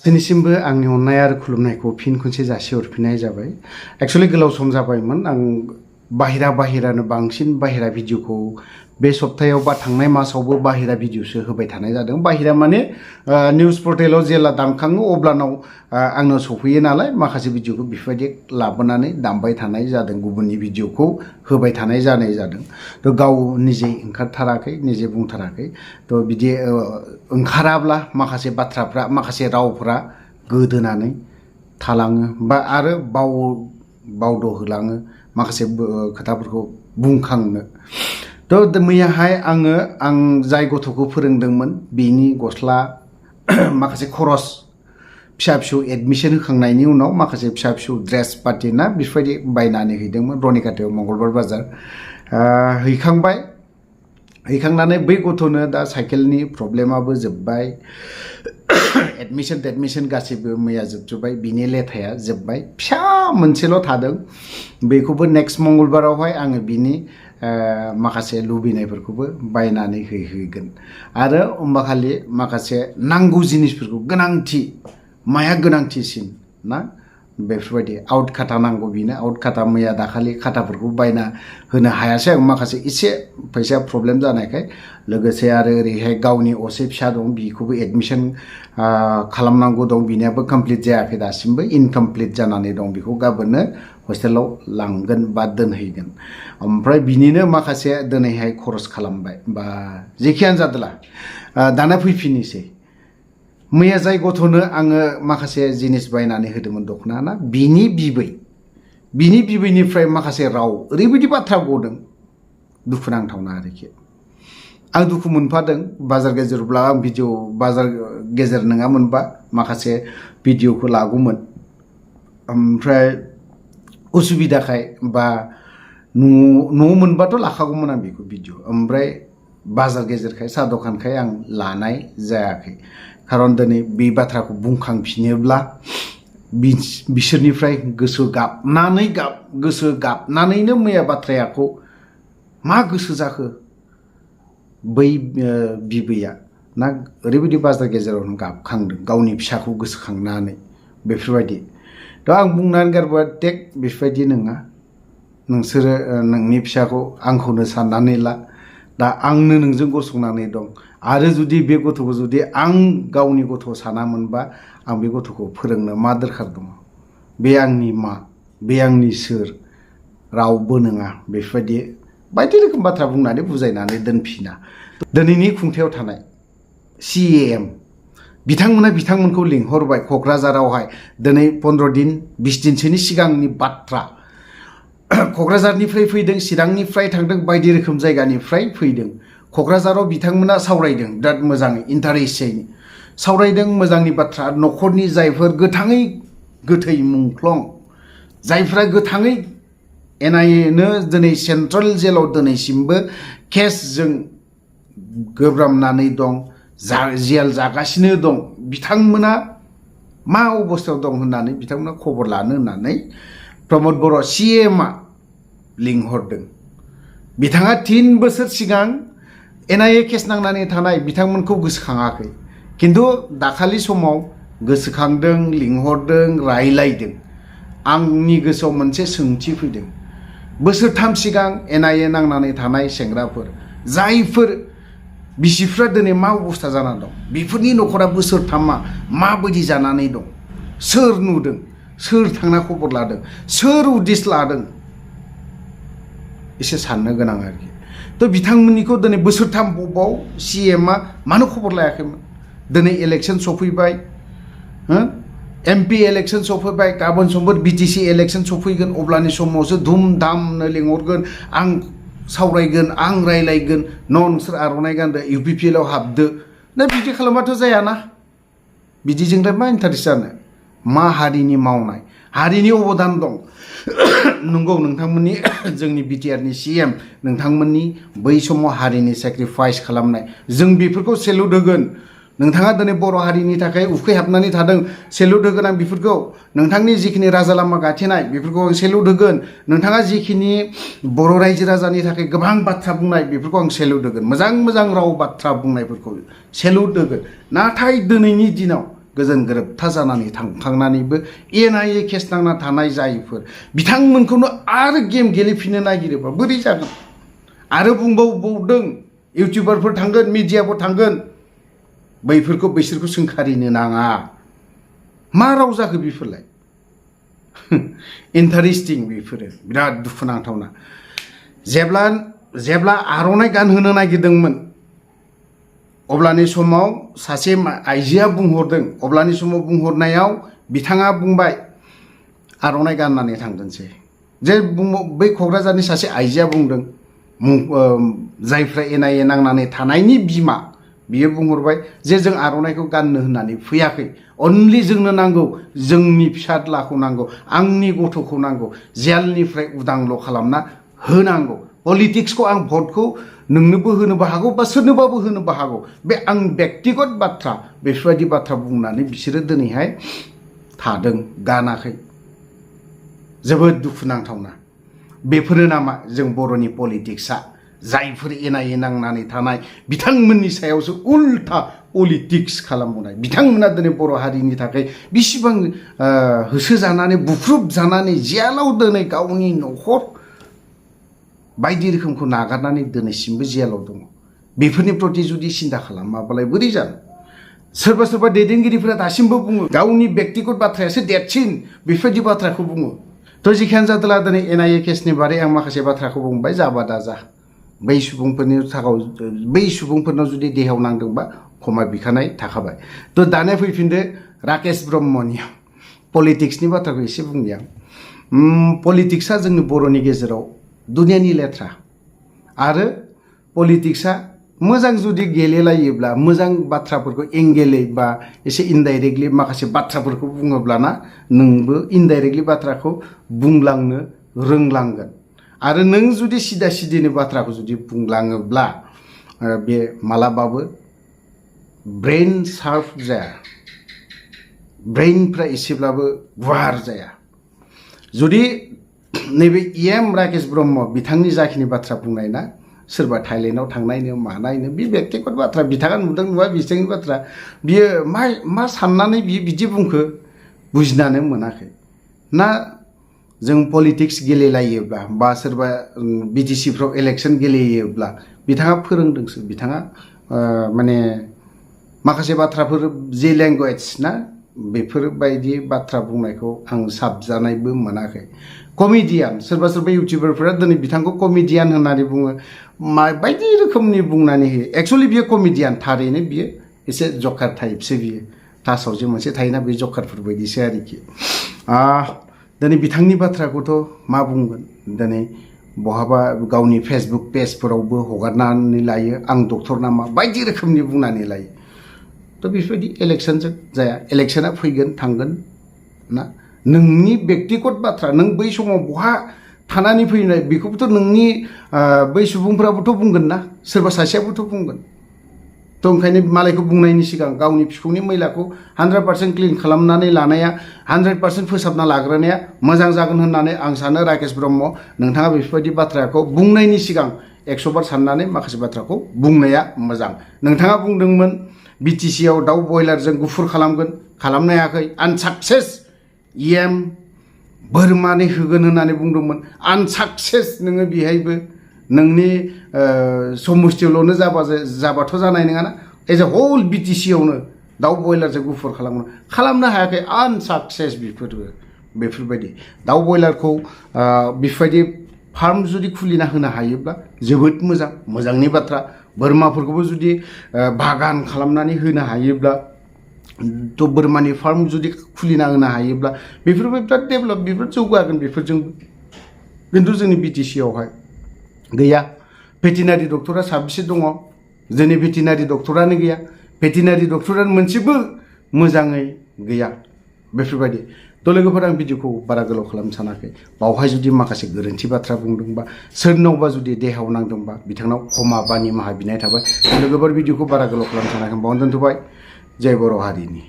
दिनैसिमबो आंनि अननाय आरो खुलुमनायखौ फिन खनसे जासिहरफिननाय जाबाय। एक्चुअली गोलाव सम जाबायमोन आं बाहेरानो बांसिन बाहेरा भिडिअखौ बे सप्तायाव बा थांनाय मासावबो बाहेरा भिडिअसो होबाय थानाय जादों। बाहेरा माने निउज पर्टेलाव जेला दामखाङो अब्लानाव आंनो सफैयो नालाय माखासे भिडिअखौ बेफोरबायदि लाबोनानै दामबाय थानाय जादों, गुबुननि भिडिअखौ होबाय थानाय जादों। थ' गाव निजे ओंखारथाराखै, निजे बुंथाराखै। थ' बिदि ओंखाराब्ला माखासे बाथ्राफ्रा, माखासे रावफ्रा गोदोनानै थालाङो बा आरो बावदहोलाङो माखासे खोथाफोरखौ बुंखांनो। थ' मैयाहाय आं जाय गथ'खौ फोरोंदोंमोन बेनि गस्ला माखासे खरस फिसा फिसौ एडमिशन होखांनायनि उनाव माखासे फिसा फिसौ ड्रेस पार्टि ना बेफोरबायदि बायनानै हैदोंमोन रनिकाटायाव मंगलबार बाजार। हैखांनानै बै गथ'नो दा साइकेलनि प्रब्लेमाबो जोब्बाय, एडमिशन गासैबो मैया जोबजोब्बाय, बिनि लेथाया जोब्बाय, फिसा मोनसेल' थादों। बेखौबो नेक्स्ट मंगलबारावहाय आङो बिनि माखासे लुबैनायफोरखौबो बायनानै हैगोन। आरो खालि माखासे नांगौ जिनिसफोरखौ गोनांथि, माया गोनांथिसिन ना बेफोरबायदि आउट खाटा नांगौ बिनो। आउट खाटा मैया दाखालि खाटाफोरखौ बायना होनो हायासै आं, माखासे एसे फैसा प्रब्लेम जानायखाय। लोगोसे आरो ओरैहाय गावनि असे फिसा दं, बिखौबो एडमिशन खालामनांगौ दं, बिनियाबो कमप्लिट जायाखै दासिमबो, इनकमप्लिट जानानै दं। बेखौ गाबोननो हस्टेलाव लांगोन बा दोनहैगोन। ओमफ्राय बिनिनो माखासे दिनैहाय खरस खालामबाय बा जेखियानो जादोला। दाना फैफिननोसै, मैया जाय गथ'नो आङो माखासे जिनिस बायनानै होदोंमोन दख'ना ना, बिनि बिबैनिफ्राय माखासे राव ओरैबायदि बाथ्रा गदों, दुखुनांथावना आरोखि। आं दुखु मोनफादों। बाजार गेजेरब्ला आं बाजार गेजेर नङामोनबा माखासे भिडिअखौ लागौमोन। ओमफ्राय उसुबिदाखाय बा न'आव मोनबाथ' लाखागौमोन आं बेखौ भिडिअ। ओमफ्राय बाजार गेजेरखाय, साहा दखानखाय आं लानाय जायाखै। खारन दिनै बे बाथ्राखौ बुंखांफिनोब्ला बिसोरनिफ्राय गोसो गाबनानैनो मैया बाथ्रायाखौ मा गोसो जाखो बै बिबैया ना, ओरैबायदि बाजार गेजेरावनो गाबखांदों गावनि फिसाखौ गोसोखांनानै बेफोरबायदि। थ' आं बुंनानै गारबाय, टेक बेफोरबायदि नङा, नोंसोरो नोंनि फिसाखौ आंखौनो साननानै ला। दा आंनो नोंजों गसंनानै दं। आरो जुदि बे गथ'खौ जुदि आं गावनि गथ' सानामोनबा आं बे गथ'खौ फोरोंनो मा दरखार दङ? बे आंनि मा, बे आंनि सोर? रावबो नङा। बेफोरबायदि बायदि रोखोम बाथ्रा बुंनानै बुजायनानै दोनफिना। दिनैनि खुंथायाव थानाय CAM बिथांमोनखौ लिंहरबाय क'क्राझारावहाय। दिनै 15 दिन 20 दिनसोनि सिगांनि बाथ्रा। क'क्राझारनिफ्राय फैदों, चिरांनिफ्राय थांदों, बायदि रोखोम जायगानिफ्राय फैदों। क'क्राझाराव बिथांमोना सावरायदों, बिराद मोजाङै इन्टारेस्टयै सावरायदों, मोजांनि बाथ्रा। न'खरनि जायफोर गोथै मुंख्लं, जायफ्रा गोथाङै NIA दिनै सेन्ट्रेल जेलाव दिनैसिमबो केसजों गोब्रामनानै दं, जेल जागासिनो दं, बिथांमोना मा अबस्थायाव दं होननानै बिथांमोना खबर लानो होननानै प्रमद बर' CAMआ लिंहरदों। बिथाङा 3 बोसोर सिगां NIA केस नांनानै थानाय बिथांमोनखौ गोसोखाङाखै, खिन्थु दाखालि समाव गोसोखांदों, लिंहरदों, रायलायदों। आंनि गोसोआव मोनसे सोंथि फैदों, बोसोरथाम सिगां NIA नांनानै थानाय सेंग्राफोर, जायफोर बिसिफ्रा दिनै मा अबस्था जानानै दं, बेफोरनि न'खरा बोसोरथामा माबायदि जानानै दं, सोर नुदों, सोर थांना खबर लादों, सोर उदिस लादों, एसे साननो गोनां आरोखि। थ' बिथांमोननिखौ दिनै बोसोरथाम बबाव CAMआ मानो खबर लायाखैमोन? दिनै इलेक्सन सफैबाय, MP इलेक्सन सफैबाय, गाबोन समफोर BTC इलेक्सन सफैगोन, अब्लानि समावसो धुमधामनो लिंहरगोन, आं सावरायगोन, आं रायलायगोन, नोंसोर आर'नाइ गानदो, UPPLआव हाबदो। दा बिदि खालामबाथ' जायाना। बिदिजोंलाय मा इन्टारेस्ट जानो? मा हारिनि मावनाय, हारिनि अबदान दं। नंगौ, नोंथांमोननि जोंनि BTRनि CM, नोंथांमोननि बै समाव हारिनि सेक्रिफाइस खालामनाय, जों बेफोरखौ सेलुट होगोन। नोंथाङा दिनै बर' हारिनि थाखाय उखैहाबनानै थादों, सेलुट होगोन आं बेफोरखौ। नोंथांनि जिखिनि राजा लामा गाथेनाय, बेफोरखौ आं सेलुट होगोन। नोंथाङा जिखिनि बर' रायजो राजानि थाखाय गोबां बाथ्रा बुंनाय, बेफोरखौ आं सेलुट होगोन। मोजां राव बाथ्रा बुंनायफोरखौ सेलुट होगोन। नाथाय दिनैनि दिनाव गोजोन गोरोबथा जानानै थांखांनानैबो NIA केस नांना थानाय जायफोर बिथांमोनखौनो आरो गेम गेलेफिननो नागिरोबा बोरै जागोन आरो बुंबावदों इउटिउबारफोर थांगोन मिडियाफोर थांगोन बैफोरखौ बैसोरखौ सोंखारिनो नाङा मा राव जाखो बेफोरलाय इन्टारेस्टिं बेफोरो बिराद दुखुनांथावना जेब्ला आर'नाइ गानहोनो नागिरदोंमोन अब्लानि समाव सासे आइजोआ बुंहरदों अब्लानि समाव बुंहरनायाव बिथाङा बुंबाय आर'नाइ गाननानै थांगोनसै जे बै क'क्राझारनि सासे आइजोआ बुंदों जायफ्रा NIA नांनानै थानायनि बिमा बियो बुंहरबाय जे जों आर'नाइखौ गाननो होननानै फैयाखै अनलि जोंनो नांगौ जोंनि फिसाज्लाखौ नांगौ आंनि गथ'खौ नांगौ जेलनिफ्राय उदांल' खालामना होनांगौ पलिटिक्सखौ आं भटखौ नोंनोबो होनोबो हागौ बा सोरनोबाबो होनोबो हागौ बे आं व्यक्तिगत बाथ्रा बेफोरबायदि बाथ्रा बुंनानै बिसोरो दिनैहाय थादों गानाखै जोबोद दुखुनांथावना बेफोरो नामा जों बर'नि पलिटिक्सआ जायफोर NIA नांनानै थानाय बिथांमोननि सायावसो उल्था पलिटिक्स खालामबोनाय बिथांमोना दिनै बर' हारिनि थाखाय बिसिबां होसोजानानै बुख्रुबजानानै जेलाव दिनै गावनि न'खर बायदि रोखोमखौ नागारनानै दिनैसिमबो जेलाव दङ बेफोरनि प्रति जुदि सिन्था खालामाबालाय बोरै जानो सोरबा दैदेनगिरिफोरा दासिमबो बुङो गावनि व्यक्तिगत बाथ्रायासो देरसिन बेफोरबायदि बाथ्राखौ बुङो थ' जिखियानो जादोला दिनै NIA केसनि बारै आं माखासे बाथ्राखौ बुंबाय जाबा दाजा बै सुबुंफोरनाव जुदि देहायाव नांदोंबा क्षमा बिखानाय थाखाबाय थ' दानिया फैफिनदो राकेश ब्रह्मनि पलिटिक्सनि बाथ्राखौ एसे बुंनि आं पलिटिक्सआ जोंनि बर'नि गेजेराव दुनियानि लेथ्रा आरो पलिटिक्सआ मोजां जुदि गेलेलायोब्ला मोजां बाथ्राफोरखौ एंगेलै बा एसे इनडाइरेक्टलि माखासे बाथ्राफोरखौ बुङोब्लाना नोंबो इनडाइरेक्टलि बाथ्राखौ बुंलांनो रोंलांगोन आरो नों जुदि सिदा सिदिनि बाथ्राखौ जुदि बुंलाङोब्ला बे मालाबाबो ब्रेन शार्प जाया ब्रेनफ्रा एसेब्लाबो गुवार जाया जुदि नैबे राकेश ब्रह्म बिथांनि जाखिनि बाथ्रा बुंनाय ना सोरबा थाइलेण्डआव थांनायनो मानायनो बे व्यक्तिगत बाथ्रा बिथाङा नुदों नुवा बिथांनि बाथ्रा बियो मा साननानै बियो बिदि बुंखो बुजिनानै मोनाखै ना जों पलिटिक्स गेलेलायोब्ला बा सोरबा BTCफ्राव इलेक्सन गेलेयोब्ला बिथाङा फोरोंदोंसो बिथाङा माने माखासे बाथ्राफोर जे लेंगुवेज ना बेफोरबायदि बाथ्रा बुंनायखौ आं साबजानायबो मोनाखै कमेडियान सोरबा इउटिउबारफोरा दिनै बिथांखौ कमेडियान होननानै बुङो बायदि रोखोमनि बुंनानै होयो एक्सुअलि बियो कमेडियान थारैनो बियो एसे जकार टाइपसो बियो क्लासाव जे मोनसे थायोना बे जकारफोर बायदिसो आरोखि दिनै बिथांनि बाथ्राखौथ' मा बुंगोन दिनै बहाबा गावनि फेसबुक पेजफोरावबो हगारनानै लायो आं डक्टर नामा बायदि रोखोमनि बुंनानै लायो थ' बेफोरबायदि इलेक्सनजों जाया इलेक्सना फैगोन थांगोन ना नोंनि व्यक्तिगत बाथ्रा नों बै समाव बहा थानानै फैनाय बेखौबोथ' नोंनि बै सुबुंफ्राबोथ' बुंगोन ना सोरबा सासेयाबोथ' बुंगोन थ' ओंखायनो मालायखौ बुंनायनि सिगां गावनि बिखुंनि मैलाखौ 100% क्लिन खालामनानै लानाया 100% फोसाबना लाग्रोनाया मोजां जागोन होननानै आं सानो राकेश ब्रह्म नोंथाङा बेफोरबायदि बाथ्राखौ बुंनायनि सिगां 100 बार साननानै माखासे बाथ्राखौ बुंनाया मोजां नोंथाङा बुंदोंमोन BTCआव दाउ बयलारजों गुफुर खालामनो हायाखै आनसाक्सेस बोरमानि होगोन होननानै बुंदोंमोन आनसाक्सेस नोङो बेहायबो नोंनि समुस्थियावल'नो जाबाथ' जानाय नङाना एज ए हल BTCआवनो दाउ बयलारजों गुफुर खालामनो हायाखै आनसाक्सेस बेफोरबायदि दाउ बयलारखौ बेफोरबायदि फार्म जुदि खुलिना होनो हायोब्ला जोबोद मोजांनि बाथ्रा बोरमाफोरखौबो जुदि बागान खालामनानै होनो हायोब्ला थ' बोरमानि फार्म जुदि खुलिना होनो हायोब्ला बेफोरबो बिराद डेभेलप बेफोर जौगागोन बेफोरजों खिन्थु जोंनि BTCआवहाय गैया भेटेनारि डक्टरा साबेसे दङ जोंनि भेटेनारि डक्टरानो गैया भेटेनारि डक्टरानो मोनसेबो मोजाङै गैया बेफोरबायदि थ' लोगोफोर आं भिडिअखौ बारा गोलाव खालामनो सानाखै बावहाय जुदि माखासे गोरोन्थि बाथ्रा बुंदोंबा सोरनावबा जुदि देहायाव नांदोंबा बिथांनाव क्षमा बा निमाहा बिनाय थाबाय लोगोफोर भिडिअखौ बारा गोलाव खालामनो सानाखै बावनो दोनथ'बाय जय बर' हारिनि